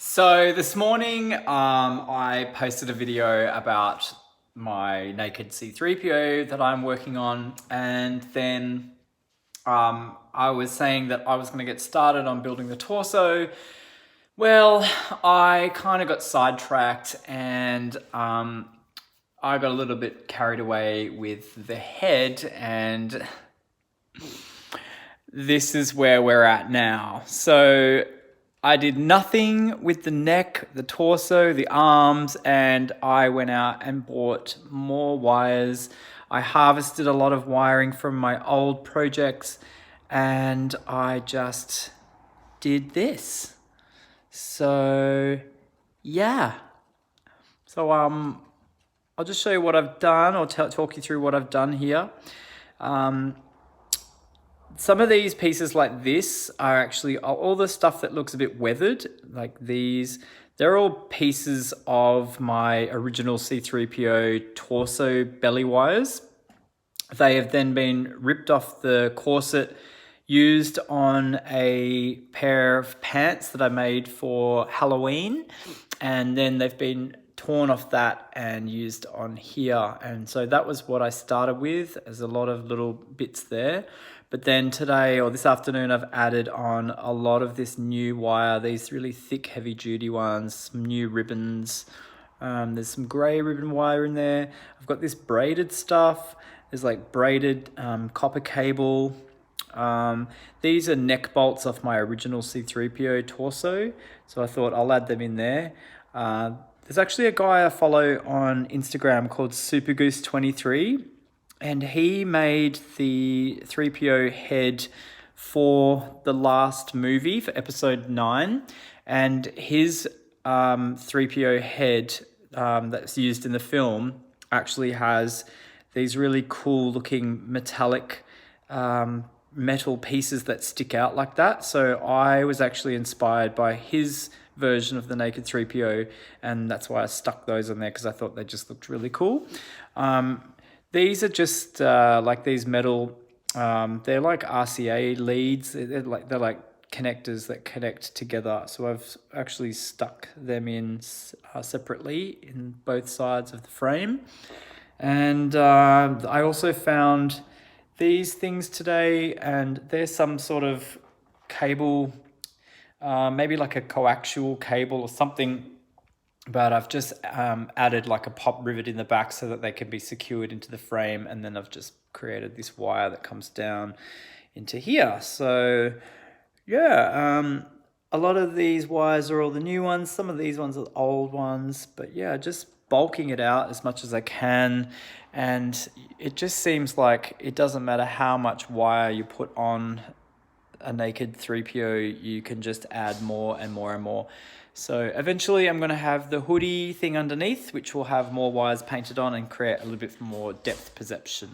So this morning, I posted a video about my naked C3PO that I'm working on, and then I was saying that I was going to get started on building the torso. Well, I kind of got sidetracked and I got a little bit carried away with the head, and this is where we're at now. So I did nothing with the neck, the torso, the arms, and I went out and bought more wires. I harvested a lot of wiring from my old projects, and I just did this. So yeah. So I'll just show you what I've done, or talk you through what I've done here. Some of these pieces like this are actually all the stuff that looks a bit weathered, like these. They're all pieces of my original C3PO torso belly wires. They have then been ripped off the corset, used on a pair of pants that I made for Halloween, and then they've been torn off that and used on here. And so that was what I started with. There's a lot of little bits there. But then today, or this afternoon, I've added on a lot of this new wire, these really thick, heavy duty ones, some new ribbons. There's some gray ribbon wire in there. I've got this braided stuff. There's like braided copper cable. These are neck bolts off my original C3PO torso. So I thought I'll add them in there. There's actually a guy I follow on Instagram called Supergoose23. And he made the 3PO head for the last movie, for episode 9. And his 3PO head that's used in the film actually has these really cool looking metallic metal pieces that stick out like that. So I was actually inspired by his version of the naked 3PO, and that's why I stuck those on there, because I thought they just looked really cool. These are just like these metal, they're like RCA leads. They're like connectors that connect together. So I've actually stuck them in separately in both sides of the frame. And I also found these things today, and there's some sort of cable, maybe like a coaxial cable or something. But I've just added like a pop rivet in the back so that they can be secured into the frame. And then I've just created this wire that comes down into here. So yeah, a lot of these wires are all the new ones. Some of these ones are the old ones. But yeah, just bulking it out as much as I can. And it just seems like it doesn't matter how much wire you put on a naked 3PO, you can just add more and more and more. So eventually I'm going to have the hoodie thing underneath, which will have more wires painted on and create a little bit more depth perception.